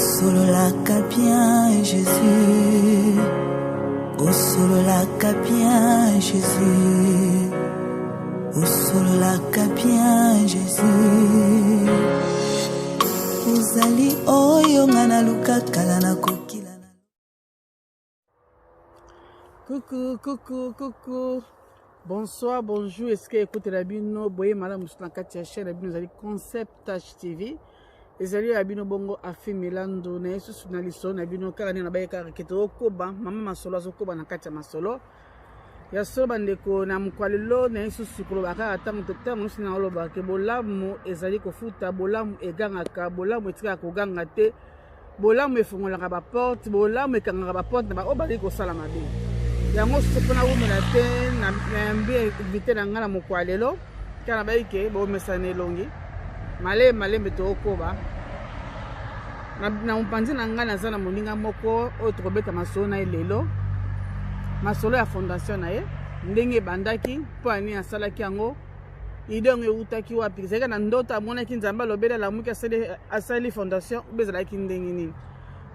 solo la capien Jésus. Au solo la capien Jésus. Au solo la capien Jésus. Uzali oyo ngana luka kalana kokila. Coucou. Bonsoir, bonjour. Est-ce que écoutez la bino boye madame Moussouna Katia chaîne la bino zali concept Touch TV. Ezali la bino bongo afi Milando na yesu na liso na bino kaka na baye kaka keto koba mama masolo azokoba na Katia masolo. Ya so bandeko na mukwalelo na yesu sukolo baka atango tete musi na oloba ke bolamu ezali kofuta bolamu egangaka bolamu etika koganga te bolamu efungolaka ba porte bolamu ekangaka ba porte na ba obali ko sala mabe. Yango sopona wumela te na mbi invité na ngala mukwalelo kana baike bo mesane longi male beto okoba na mpanzi na ngana zana moninga moko o tokobeta masolo na lelo masolo ya fondation na ye ndenge bandaki po ani asalaki yango idongo eutaki wapi zeka na ndoto amonaki nzamba lobela la muki asali fondation ubezalaki ndenge nini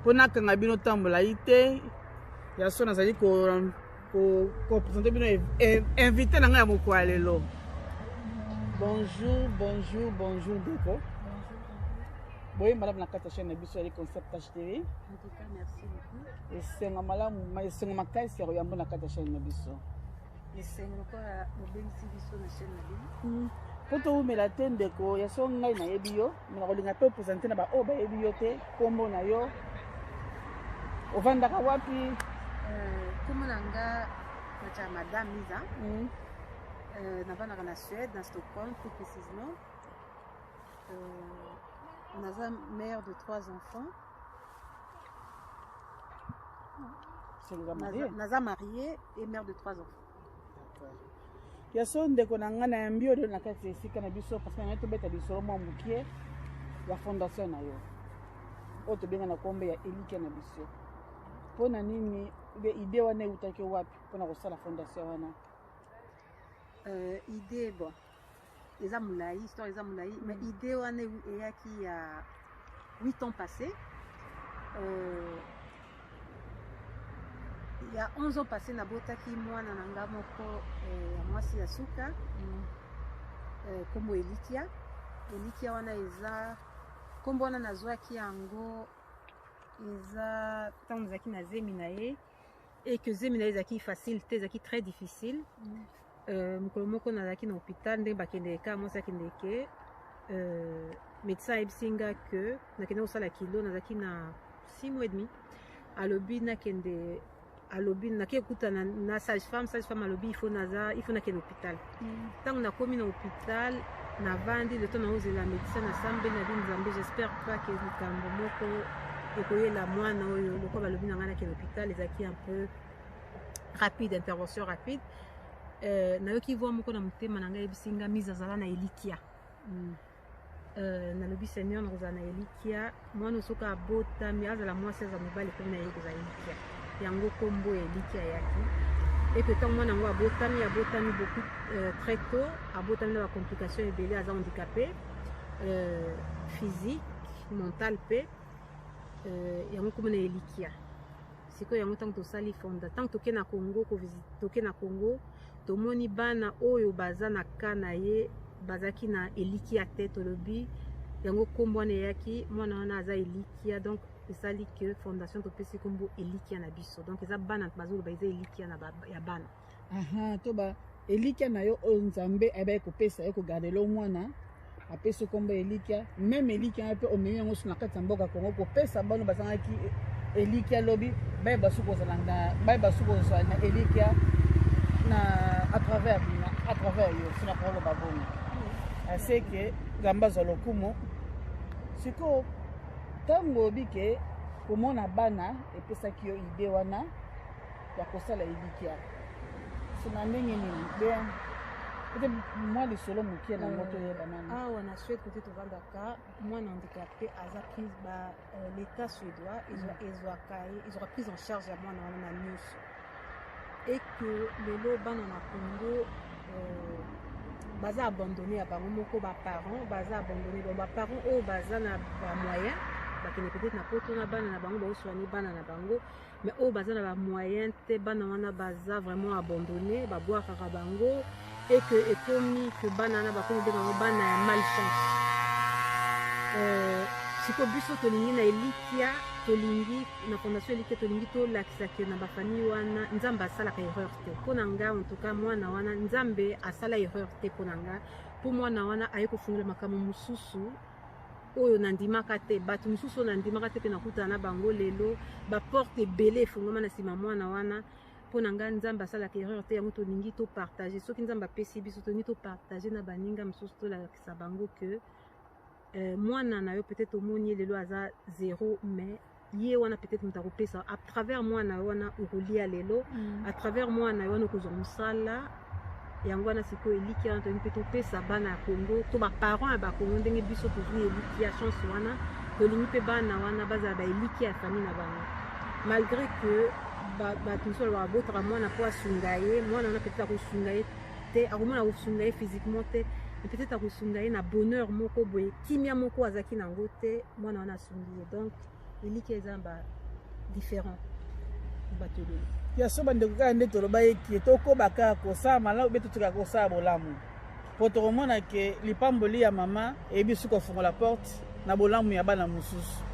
pona kanga bino tambola ite ya so nazali ko présenter bino invité na ngaya moko lelo. Bonjour Deko. Bonjour madame la Katia chaîne biso ali concept Touch TV. En tout cas, merci beaucoup. Et c'est un makai c'est royambo na Katia chaîne biso. Et c'est encore au bénéfice biso na chaîne na Poto umela te Ndeko ya so ngai na yebi yo, mina kolinga pe présenter na ba o ba yebi yo te kombo na yo. Ovandaka wapi? Kombo na nga na madame Lisa. Navandaka na Suède, na Stockholm plus précisément. On a mère de 3 enfants. C'est déjà marié. Naza mariée et mère de 3 enfants. D'accord. Ya so Ndeko na nga na mbio de na kati esika na biso parce que na to beta biso mo mukie ya fondation na yo. O to benga na kombe ya Elikia na biso. Pona nini be idée wana utaki wapi pona kosala fondation wana? Idée bon. Eza moulaï, histoire eza moulaï, mais idée wana eyaki il y a 8 ans passés. Il y a 11 ans passés na botaki mwana nanga moko ya mwasi ya suka. Kombo Elikia. Elikia wana eza kombo wana nazwaki yango eza tango zaki na zemi na ye et que zemi na ezaki facile te ezaki très difficile. Mokolo moko nazalaki na hôpital ndenge bakendeka mwasi akendeke médecin ayebisinga ke nakende kosala kilo nazalaki na 6 mois et demi alobi nakende alobi nake ekutana na sage-femme alobi il faut nakende hôpital ntango nakomi na hôpital navandi le temps naozela médecin nasambe nabi nzambe j'espère pas ke likambo moko ekoyela mwana oyo loko balobi na ngai nakende hôpital ezalaki un peu rapide intervention rapide. Nayoki voix moko na motema na ngai ebisinga mise azala na Elikia. Nalobi Seigneur nakozala na Elikia mwana soka abotami azala mwasi aza mobali komi na ye kozala Elikia yango kombo ya Elikia yaki et que ntango mwana yango abotami beaucoup très tôt abotami na bacomplication ebele aza handicapé physique mental mpe yango kombo na Elikia sikoyo yango ntango tosali fonda ntango toke na Congo tomoni bana oyo baza na kana ye bazaki na Elikia te tolobi yango kombo wana eyaki mwana wana aza Elikia donc esali que fondation topesi kombo Elikia na biso donc eza bana bazoloba eza Elikia na ya bana. Toba Elikia na yo oyo nzambe ayebai kopesa yo kogardelo mwana apesi kombo Elikia même Elikia mpe omemi yango so na kati ya mboka Congo kopesa bano bazangaki Elikia lobi baye basuku kozala na Elikia à travers yo sina kolo baboni assez que gamba zolo kumo siko tango bike komona bana epesaki yo idée wana ya kosala Elikia sina ndenge nini bien peut-être moi les solo mukie na moto ye banana on a souhaité côté tovandaka mwana handicapé aza prise ba l'état suédois ils aura prise en charge ya mwana wana na nyuso et que lelo bana na Congo baza abandonné à bango moko ba parents baza abandonné donc ba parents o baza na ba moyen bakende peut-être na poto na bana na bango baosoigner bana na bango mais oyo baza na bamoyen te bana wana baza vraiment abandonné babwakaka bango et que ekomi que bana wana bakomi mpe bango bana ya malchance siko biso tolingi na elikia tolingi na fondation elikia tolingi tolakisa ke na bafamille wana nzambe asalaka erreur te mpo na nga en tout cas mwana wana nzambe asala erreur te mpo na nga mpo mwana wana aye kofungola makambo mosusu oyo nandimaka te bato mosusu oyo nandimaka te mpe nakutana na bango lelo baporte ebele efungwama na nsima mwana wana mpo na nga nzambe asalaka erreur te yango tolingi topartage soki nzambe apesi biso tolingi topartage na baninga mosusu tolakisa bango ke mwana na yo peut-être omoni ye lelo aza zéro mais ye wana peut-être moto akopesa à travers mwana yo wana okolia lelo à travers mwana yo wana okozwa mosala yango wana sikoyo eliki wana tolingi mpe topesa bana ya Congo to baparent ya bakongo ndenge biso tozwi eliki ya chance wana tolingi mpe bana wana bazala baeliki ya famille na bango malgré que bato mosusu balobaka botaka mwana mpo asunga ye mwana wana peut-être akosunga ye te akomona kosunga ye physiquement te peut-être akosunga ye na bonheur moko boye kimia moko azaki nango te mwana wana asungi ye donc eliki eza différent bato lelo ya so bandeko kaka nde toloba eki tokoba kaka kosala malamu mpe totika kosala bolamu mpo tokomona ke lipamboli ya mama eyebi soki kofungola porte na bolamu ya bana mosusu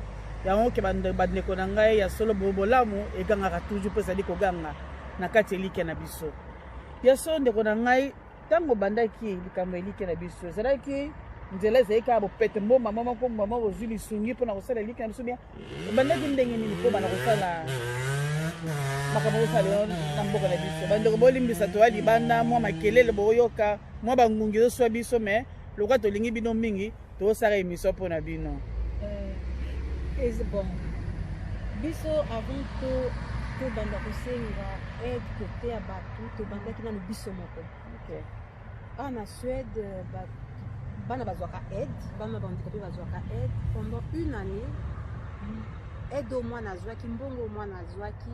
yango ke bandeko na ngai ya solo bolamu egangaka toujours mpo ezali koganga na kati elike na biso ya so ndeko na ngai ntango bandaki likambo elike na biso ezalaki nzela ezali kaka bopete mbo mama moko mama bozwi lisungi mpona kosala elike na biso bien bandaki ndenge nini mpo bana kosala makambo kosala na mboka na biso bandeko bolimbisa toya libanda mwa makelele boyoka mwa bangungi ezoswa biso me lokwa tolingi bino mingi tokosala émission mpo na bino bon biso avant tobanda kosenga aide kote ya bato tobandaki nano biso moko na Suède bana bazwaka aide bana bandeko mpe bazwaka aide pendant une année aide o mwana azwaki mbongo o mwana azwaki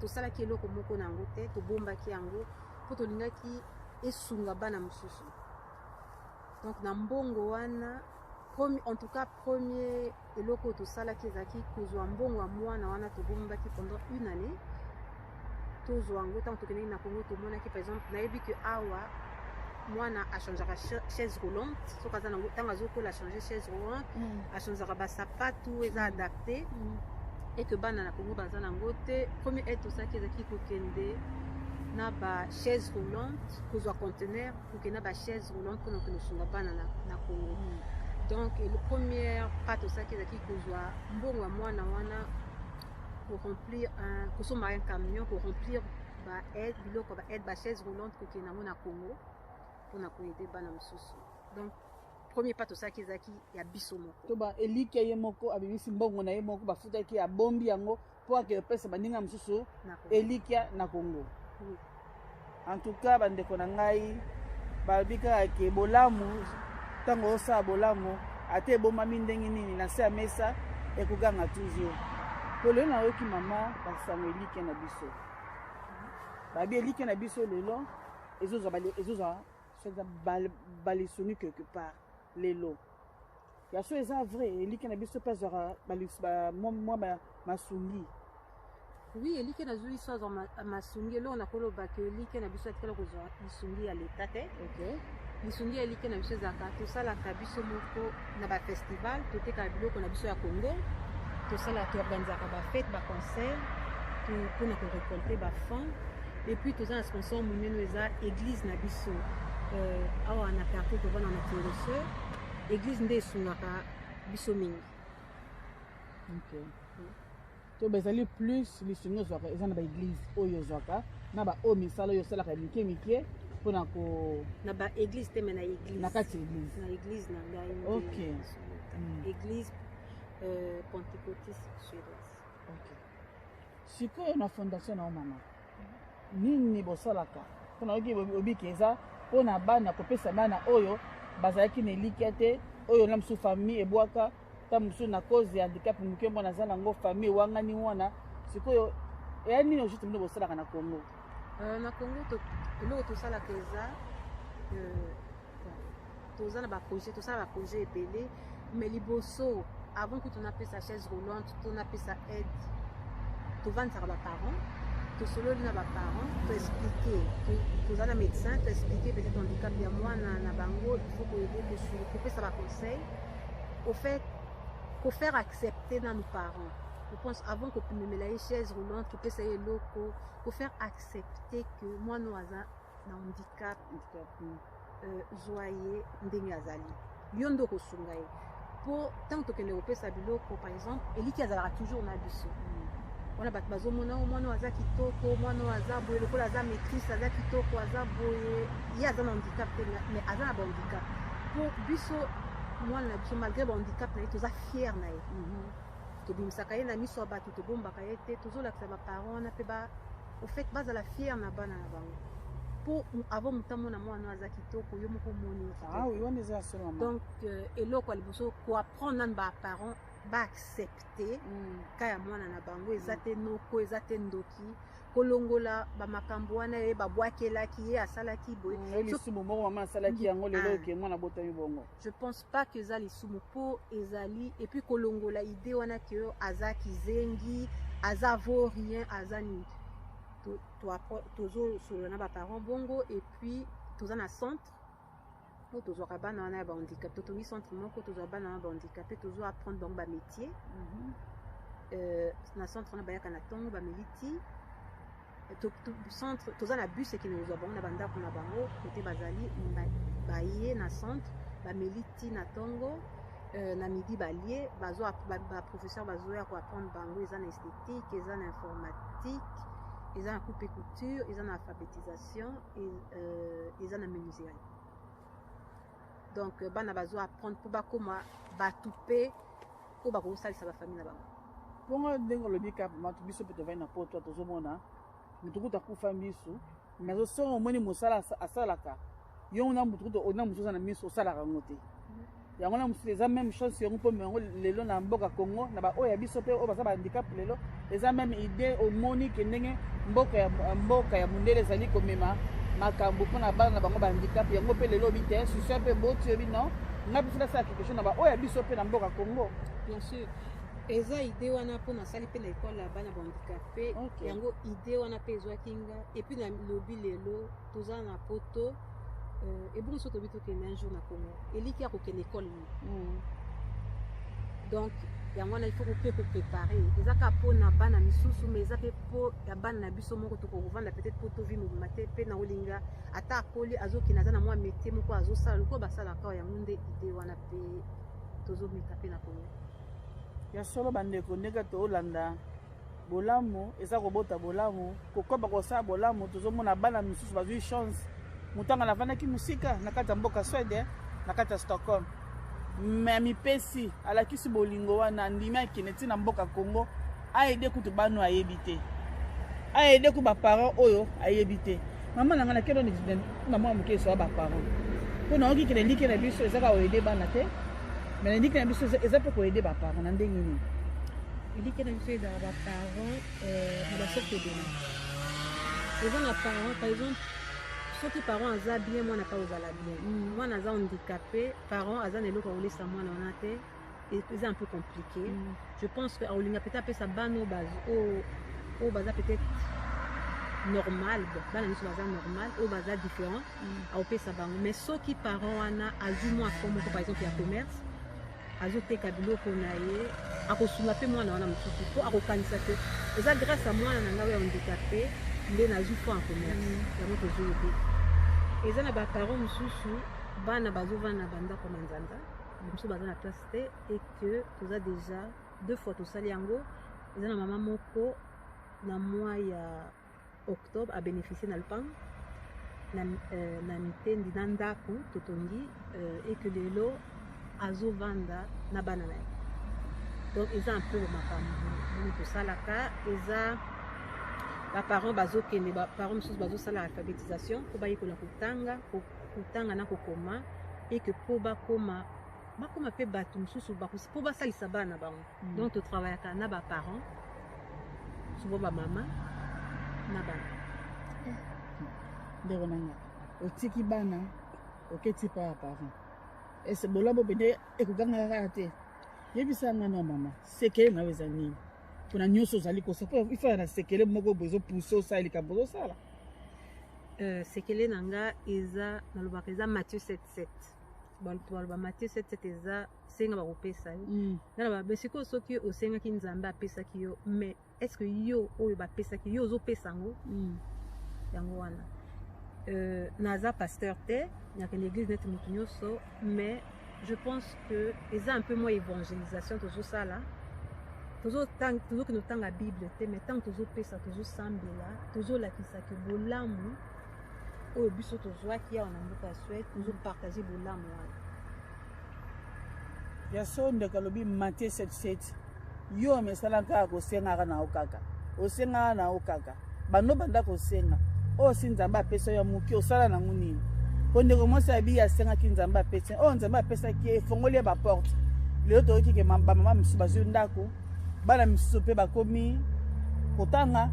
tosalaki eloko moko na yango te tobombaki yango mpo tolingaki esunga bana mosusu donc na mbongo wana en tout cas premier eloko tosalaki ezalaki kozwa mbongo ya mwana wana tobombaki pendant une année tozwa yango ntango tokendeki na Congo tomonaki par exemple nayebi ke awa mwana achangeaka chaise roulante soki aza nango ntango azokola achange chaise roulante achangeaka basapatu eza adapté et que bana na Congo baza nango te premier aide tosalaki ezalaki kokende na bachaise roulante kozwa conteneur kokende na bachaise roulante mpona konosunga bana na Congo donc le premier pas tosalaki ezalaki kozwa mbongo ya mwana wana pour remplir kosomba un camion pour remplir baide biloko baide bachaise roulante kokende nango na Congo mpona koyede bana mosusu donc premier pas tosalaki ezalaki ya biso moko to eliki ye moko abimisi mbongo na ye moko bafutaki abombi yango mpo ake opesa baninga mosusu elikia na Congo en tout cas bandeko na ngai balobi kaka ke bolamu ntango osala bolamu ate ebomami ndenge nini na se ya mesa ekoganga toujours mpo lelo nayoki mama basango elike na biso babi elike na biso lelo ezozwa balisuni quelque part lelo ya so eza vrai elike na biso mpe azwaka mwa masungi oui elike nazwi biso azwa masungi eloko nakoloba ke elike na biso atikala kozwa lisungi ya leta te lisungi ya elike na biso ezalaka tosalaka biso moko na bafestival totekaka biloko na biso ya Congo toorganisaka bafete baconcert mpona korecolte bafond et puis toza na sponsor monene eza église na biso awa na quartier tovanda na Tiroseur église nde esungaka biso mingi to bezali plus lisungi ozwaka eza na baeglise oyo ozwaka na baoyo misala oyo osalaka mike mike mpona na baeglise te me na église na kati église na église na ngai église pentecôtiste suédoise sikoyo na fondation na mama nini bosalaka mpona oki obiki eza mpona bana kopesa bana oyo bazalaki na elikia te oyo na mosusu famille ebwaka ta mosusu na cause ya handicap moke mwana aza nango famille ewangani wana sikoyo eya nini ojuste bino bosalaka na Congo na Congo eloko tosalaka eza toza na baprojet tosala baprojet ebele mais liboso avant que tu n'aies sa chaise roulante, tu n'aies sa aide, tu vas dire à mes parents, tu solo à mes parents, tu expliquer, tu as un médecin, tu expliquer peut-être handicap de moi, na bango, il faut que tu ça va conseil. Au fait, pour faire accepter dans nos parents. Je pense avant que tu me mets la chaise roulante, tu peux essayer loco, pour faire accepter que moi nous avons un handicap, joyeux, ndengazali. Yondo kosungai. Pour tant que ne repère sa biloko par exemple, et qui a toujours na biso. On a bat bazo mona moi nous aza kitoko, moi nous aza boye le aza maîtrise, aza kitoko, aza boye, il y a un handicap mais aza un handicap. Pour biso moi na biso malgré le handicap na to za fier na ye. To bimisaka ye na miso abatu to bombaka ye te toujours la que ba parents na pe ba au fait base à la fier na bana na bango. Pour avant mutambo na moi na aza kitoko yo moko moni. Ah oui, on est ça seulement. Donc et là quoi liboso pour apprendre na ba parents ba accepter kaya mwana na bango ezate noko ezate ndoki kolongola ba makambo wana ye ba bwakela ki ye asala ki boye lisumu moko mama asala ki yango lelo ke mwana botami bongo. Je pense pas que za lisumu po ezali et puis kolongola idée wana ke aza kizengi aza vaut rien aza ni toujours sur na ba parents bongo et puis toza na centre toujours à bana na ba handicap toujours centre moko toujours bana ba handicapé toujours apprendre donc ba métier na centre na ba yaka na tongo ba militi centre toujours na bus qui nous a bon na banda kuna bango côté bazali ba yé na centre ba militi na tongo na midi balié bazo ba professeur bazo ya ko apprendre bango ils en esthétique ils en informatique ils en coupe et couture ils en alphabétisation et ils en menuiserie. Donc bana bazo apprendre pour bakoma batupe pour bako salisa ba famille na bango. Bongo ndengo lobi ka matu biso pe to vai na poto to zomona mutukuta kufa miso mais zo so moni musala asalaka yo na mutukuta ona musoza na miso salaka ngote. Yango na musu eza même chose yango po mengo lelo na mboka Congo na ba oya biso pe o ba handicap lelo eza même idée au moni ke ndenge mboka ya mundele zali komema makambo pona bana bango ba handicap yango pe lelo bite susu pe boti obi non na bisala sa quelque chose na ba oya biso pe na mboka Congo. Bien sûr. Eza idée wana pona sali pe na école la bana ba handicapé yango idée wana pe ezwa kinga et puis na lobi lelo toza na poto et bon soto bito ke un jour na Congo eliki ya ko ken école donc yango na il faut que préparer ezaka pona bana misusu mais eza pe po ya bana na biso moko to ko vendre peut-être poto vi mo maté pe na olinga ata akoli azoki na za na moi métier moko azosala ko basala ka yango nde idée wana pe tozo mika pe na Congo ya solo bandeko ndeka to olanda bolamu eza kobota bolamu kokoba kosala bolamu tozomona bana misusu bazwi chance mutanga navandaki musika na kati ya mboka Sweden na kati ya Stockholm mais mipesi alakisi bolingo wana ndimi akende ntina mboka Congo aide kutu bano ayebi te aide ku baparent oyo ayebi te mama nanga nakelo ni na mwa moke so baparent mpona oki kende ndike na biso ezaka oede bana te mais ndike na biso eza pe koede baparent na ndenge nini ndike na biso eza baparent na basorte de eza na parent par exemple soki parent aza bien mwana pa ozala bien mwana aza handicapé parent aza na eloko akolesa mwana wana te eza un peu compliqué je pense que aolinga peut-être apesa bana oyo baza peut-être normal bana nyonso baza normal oyo baza différent aopesa bango mais soki parent wana azwi mwa fo moko par exemple ya commerce azoteka biloko na ye akosunga mpe mwana wana mosusu mpo akokanisa te eza grâce à mwana na ngai oyo handicapé nde nazwi fo en commerce yango tozoyebe eza na baparent mosusu bana bazovanda na bandako na nzanda mosusu baza na place te et que toza déjà 2 fois tosali yango eza na mama moko na mois ya octobre abénéficie na lupango na mitendi na ndako totongi et que lelo azovanda na bana na ye donc eza un peu makambo tosalaka eza baparent bazokende baparent mosusu bazosala alphabétisation mpo bayekola kotanga na kokoma et que mpo bakoma mpe bato mosusu mpo basalisa bana na bango donc totravaillaka na baparent souvent bamama na bana ndeko nanga otiki bana oketi pa ya parent ese bolabo pende ekokangaka kaka te yebisa ngana mama sekele na weza nini kuna nyoso zali ko sa il faut na sekele moko bozo pousso ça il ka bozo ça là sekele nanga eza na lobaka eza Matthieu 7:7 ba Matthieu 7:7 eza senga ba kopesa yo na ba besiko soki osenga ki nzambe apesa ki yo mais est-ce que yo oyo ba pesa ki yo zo pesa ngo yango wana naza pasteur te na que l'église net mutunyoso mais je pense que eza un peu moins évangélisation toujours ça là toujours que nous tanga Bible te mais tant toujours pesa toujours sambela toujours la kisa que bolamu oyo biso tozwa ki ya na mboka souhaite toujours partager bolamu wana ya sonde kalobi Matthieu 7:7 yo mesala kaka kosenga na okaka osenga na okaka bano banda kosenga o sinzamba pesa ya muki osala na ngunini konde komosa bi ya senga ki nzamba pesa o nzamba pesa ki fongoli ba porte leo to ki ke mama misu bazu ndako bana misu pe bakomi kotanga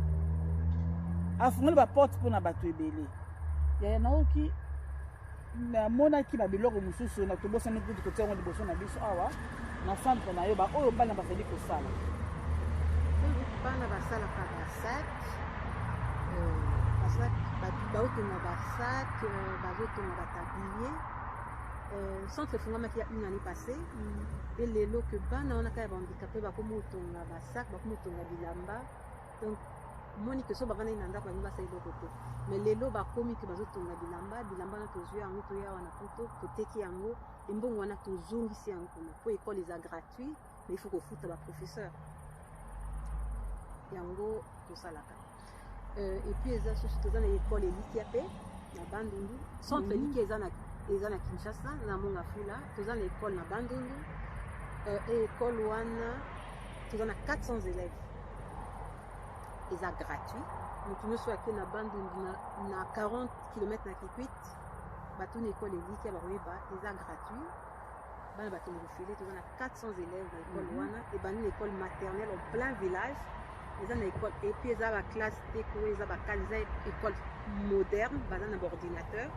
afungoli ba porte pona batu ebele ya na oki na mona ki ba biloko mususu na tobosa ne kutu kotengo liboso na biso awa na centre na yo ba oyo bana basali kosala bana basala ka basak baotonga basak bazotonga batablier centre efungwamaki ya une année passée e lelo ke bana wana kaka bahandicapé bakomi otonga basak bakomi otonga bilamba donc moni ke so bavandaki na ndako balingi basala eloko te mais lelo bakomi ke bazotonga bilamba wana tozwi yango toya wana poto toteki yango embongo wana tozongisi yango kuna po ekole eza gratuit mais il faut kofuta baprofesseur yango tosalaka et puis eza susu toza na ekole elikia mpe na bandundu centre elikia eza na Kinshasa na Mongafula toza na ekole na bandundu e ekole wana toza na 400 élèves eza gratuit motu nyonso ake na bandundu na 40 km na Kikwit bato na ekole elikia bakoyeba eza gratuit bana bato ngofele toza na 400 élèves na ekole wana ebandi na ekole maternelle en plein village eza na école et puis eza ba classe teko eza ba classe eza école moderne baza na ordinateur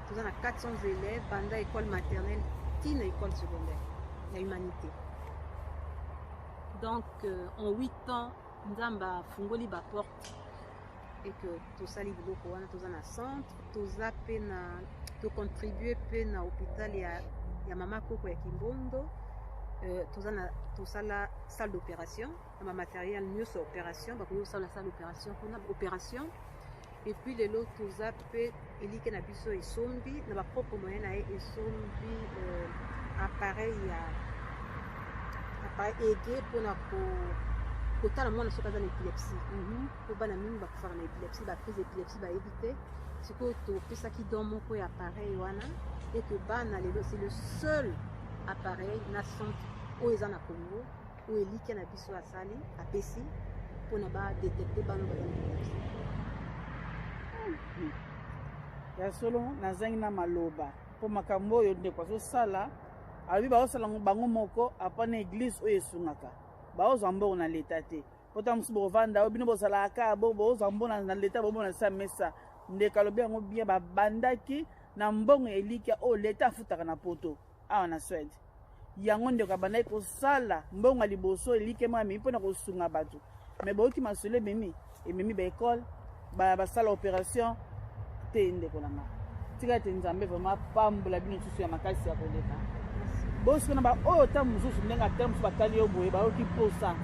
toza na 400 élèves banda école maternelle ti na école secondaire na humanité donc en 8 ans nzamba fungoli ba porte et que tosali biloko wana toza na centre toza pe na to contribuer pe na hôpital ya mama koko ya Kimbondo tosala salle d'opération na matériel nyonso opération bakoki kosala salle d'opération mpona opération et puis lelo toza mpe elike na biso esombi na bapropre moyen na ye esombi appareil ege mpona kotala mwana soki aza na épilepsie po bana mingi bakufaka na épilepsie baprise épilepsie bayebi te sikoyo topesaki don moko ya appareil wana et que bana lelo c'est le seul appareil na centre oyo eza na Congo oyo elikia na biso asali apesi mpona badetecte bana baza na épilepsie ya solo nazangi na maloba mpo makambo oyo ndeko azosala alobi baosala bango moko apana église oyo esungaka baozwa mbongo na leta te po ta mosusu bovanda oyo bino bozalaka bozwa mbongo na leta bomona sa mesa ndeko alobi yango bien babandaki na mbongo elikia oyo leta afutaka na poto awa na Swede yango ndeko abandaki kosala mbongo ya liboso elike mami mpona kosunga bato mais boyoki masolo ememi baekole basala opération te ndeko nanga tika te nzambe vraiment pambola bino susu ya makasi ya koleka bosikona baoyo ta mosusu ndenge atala mosusu batali yo boye bayoki posa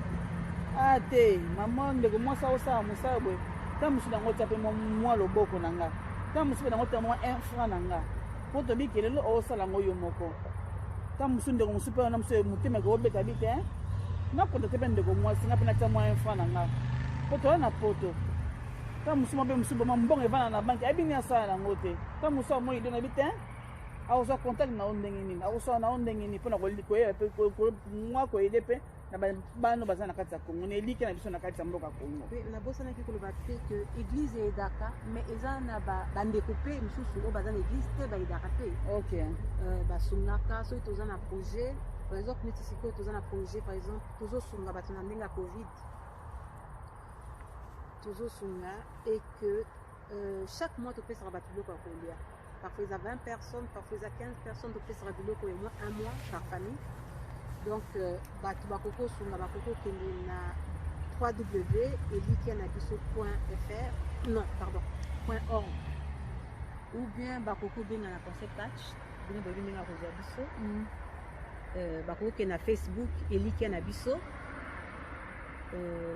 te mama ndeko mwasi akosala mosala boye ta mosusu nango tia mpe mwa loboko na nga ta mosusu mpe nango tia mwa 1 franc na nga po tobiki lelo osala yango yo moko ta mosusu ndeko mosusu mpe wana mosusu motema ekobeta bi te nakota te mpe ndeko mwasi nga mpe natia mwa 1 franc na nga po toya na poto ta mosusu mpe mosusu boma mbongo evanda na banke ayebini asala nango te ta mosusu amoi ido na bi te akozwa contact na o ndenge nini akozwa na o ndenge nini mpona koyeba mpe mwa koyede mpe na bano baza na kati ya Congo na elike na biso na kati ya mboka Congo nabosanaki koloba te ke église eyedaka mais eza na bandeko mpe mosusu oyo baza na église te bayedaka te basungaka soki toza na projet par exemple neti sikoyo toza na projet par exemple tozosunga bato na ndenge ya covid tozosunga et que chaque mois topesaka bato biloko ya kolia parfois il y a 20 personnes, parfois il y a 15 personnes, donc ça sera de l'eau pour moi, un mois par famille. Donc bato bakoko sunga bakoko kende na www.elikianabiso.fr non pardon .org ou bien bakoko benga na concept touch bino bobi benga kozwa biso bakoko kende na Facebook Elikianabiso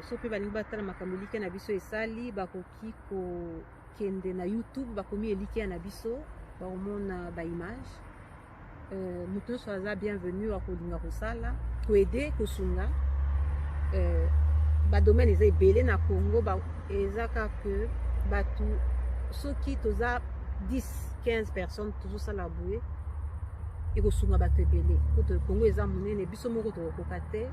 so pe balingi batala makambo Elikianabiso esali bakoki kokende na YouTube bakomi Elikianabiso bakomona baimage mutu nyonso aza bienvenu akolinga kosala koede kosunga badomaine eza ebele na Congo eza kaka bato soki toza 10-15 personnes tozosala boye ekosunga bato ebele po Congo eza monene biso moko tokokoka te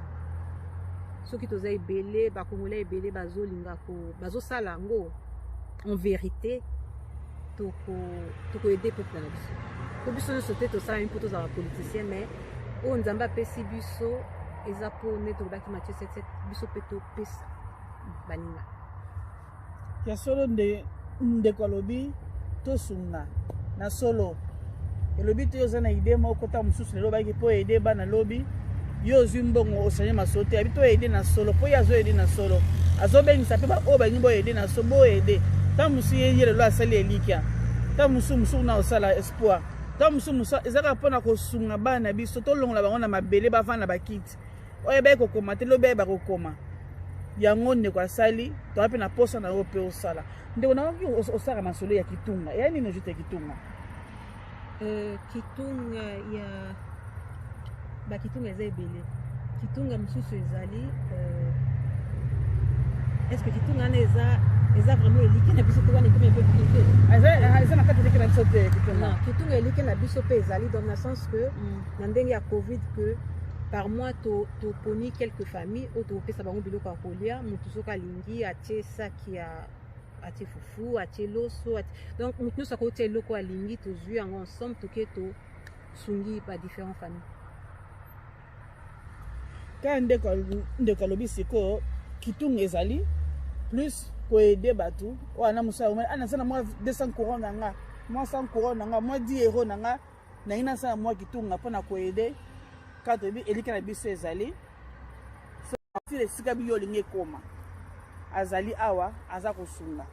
soki toza ebele bakongolais ebele bazolinga bazosala yango en vérité tokoede peuple na biso po biso nyonso te tosala mpo tozala politicien mais oyo nzambe apesi biso eza po nde tolobaki Matthieu 7:7 biso mpe topesa baninga ya solo ndeko alobi tosunga na solo elobi te oza na ide moko ta mosusu lelo bayaki mpo ede bana lobi yo ozwi mbongo osanye masolo te abi toyede na solo mpo ye azoyede na solo azobengisa mpe oyo balingi boyede na so boyede ta mosu ye lelo asali elikia ta mosusu na osala espoir ta mosusu ezaka mpona kosunga bana biso tolongola bango na mabele bavanda na bakiti oyo ebai kokoma te lobi ayeba kokoma yango ndeko asali toa mpe na posa na yo mpe osala ndeko nakoki osala masolo ya kitunga eya nini ojute ya kitunga kitunga ya bakitunga eza ebele kitunga mosusu ezali est-ce que kitunga wana eza vraiment eliki na biso te wana ekomi mpe privé eza na kati eliki na biso te non kitunga eliki na biso mpe ezali dans le sens que na ndenge ya covid que par mois toponi quelques familles oyo tokopesa bango biloko ya kolia motu soki alingi atie saki atie fufu atie loso donc motu nyonso akotia eloko alingi tozwi yango ensemble toke tosungi ba différentes familles ka ndeko alobi sikoyo kitunga ezali plus koede bato oyo ana mosala anasala mwa 200 courant na nga mwa 100 courant na nga mwa 10 euro na nga nangi nasala mwa kitunga mpona koede ka toyebi eliki na biso ezali soki esika biyo olingi ekoma azali awa aza kosunga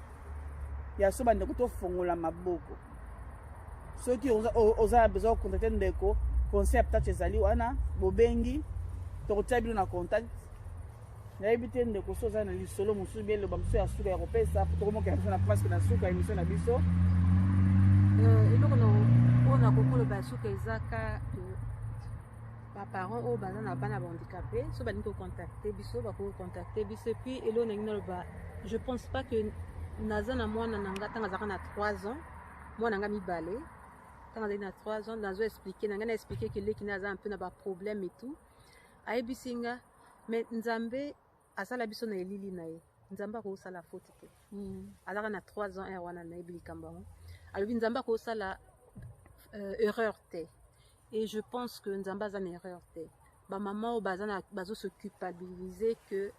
ya so bandeko tofongola maboko soki oza na besoin kocontacte ndeko concept touch ezali wana bobengi tokotia bino na contact nayebi te ndeko so oza na lisolo mosusu bien eloba mosusu ya suka ya kopesa tokomokela biso na place na suka émission na biso eloko oyo nakokoloba ya suka ezaka baparents oyo baza na bana bahandicapé so balingi kocontacte biso bakocontacte biso epuis eloko nangi naloba je pense pas que naza na mwana na nga ntango azalaka na 3 ans mwana nga mibale ntango azali na 3 ans nazo expliquer na ngai na expliquer ke leki na aza un peu na baproblème et tout ayebisi nga mais nzambe asala biso na elili na ye nzambe akosala faute te azalaka na 3 ans wana nayebi likambo yango alobi nzambe akosala erreur te et je pense que nzambe aza na erreur te bamama oyo bazo se culpabiliser que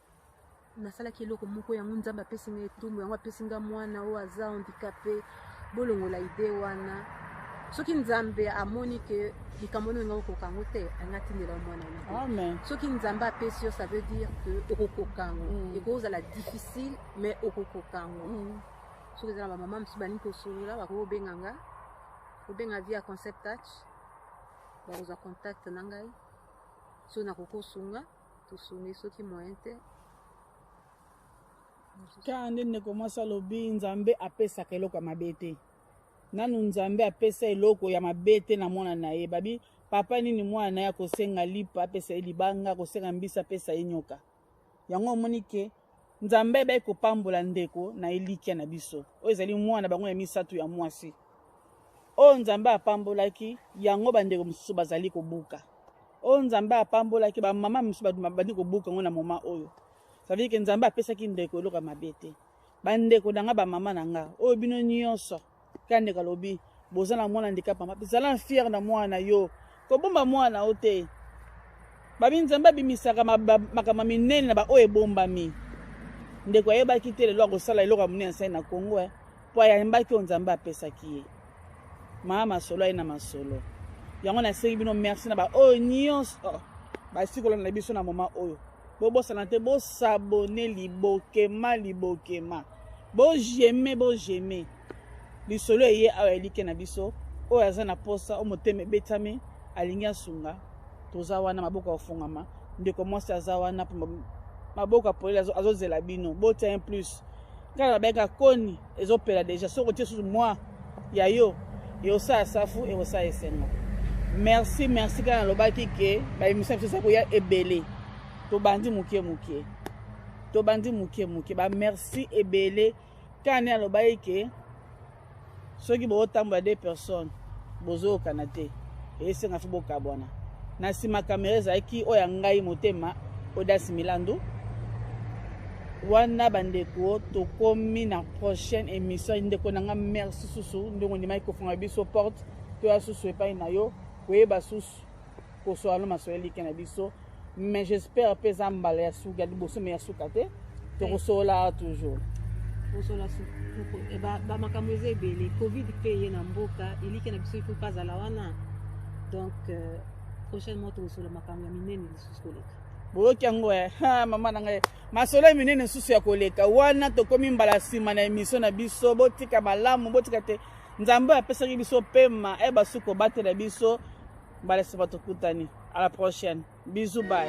nasalaki eloko moko yango nzambe apesi nga etumbu yango apesi nga mwana oyo aza handicapé bolongola ide wana soki nzambe amoni ke likambo oyo nga okoka yango te anga tindela mwana amen soki nzambe apesi yo ça veut dire que okokoka yango ekozala difficile mais okokoka yango soki ezala bamama mosusu balingi kosolola bakobenganga kobenga via concept touch bakozwa contact na ngai so nakokosunga tosungi soki moyen te ka nde ndeko mwasi alobi nzambe apesaka eloko ya mabe te nanu nzambe apesa eloko ya mabe te na mwana na ye babi papa nini mwana na ye akosenga lipa apesa ye libanga akosenga mbisi apesa ye nyoka yango omoni ke nzambe ebai kopambola ndeko na elikia na biso oyo ezali mwana bango ya misato ya mwasi oyo nzambe apambolaki yango bandeko mosusu bazali kobuka oyo nzambe apambolaki bamama mosusu bandi kobuka yango na moma oyo ça veut dire que nzambe apesaki ndeko eloko ya mabe te bandeko na nga bamama na nga oyo bino nyonso ka ndeko alobi boza na mwana handicap mama ezala fier na mwana yo kobomba mwana o te babi nzambe abimisaka makambo minene na baoyo ebombami ndeko ayebaki te lelo akosala eloko ya monene asali na Congo mpo ayambaki oyo nzambe apesaki ye maa masolo aye na masolo yango nasengi bino merci na baoyo nyonso basi kolanda biso na moment oyo bobosana te bosabone libokema bojeme lisolo eye awa elike na biso oyo aza na posa o motema ebetami alingi asunga toza wana maboko afungama ndeko mwasi aza wana maboko apolele azozela bino botia un plus kala bayaka koni ezopela deja soko tie susu mwa ya yo yosa safu erosa esengo merci kana lobaki ke ba émission biso sakoya ebele tobandi mukie ba merci ebele kana lobaki ke soki botambola 2 personnes bozokana te esenga fu bokabwana na sima kamera ezalaki oyo ngai motema Audace Milandu wana bandeko tokomi na prochaine émission ndeko nanga merci susu ndeko ndimai kofunga biso porte to ya susu epai na yo koyeba susu kosoalo masoeli ke na biso mais j'espère pe zambala ya suga liboso me ya suka te tokosola toujours kosola suku ba makambo ezebele covid pe ye na mboka elike na biso ifo kazala wana donc prochainement tokosola makambo ya minene lisusu koleka boyoki yango mama na ngai masolo ya minene susu ya koleka wana tokomi mbala nsima na émission na biso botika malamu botika te nzambe apesaki biso pema basuki kobatela biso mbala nsima tokutani à la prochaine bisous bye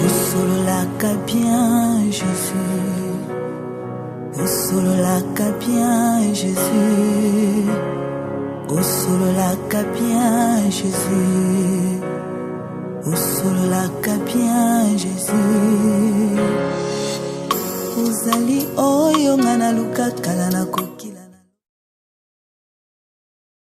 Osololaka bien Jésus, osololaka bien Jésus, osololaka bien Jésus, osololaka bien Jésus. Ozali oyo ngana luka kala na koki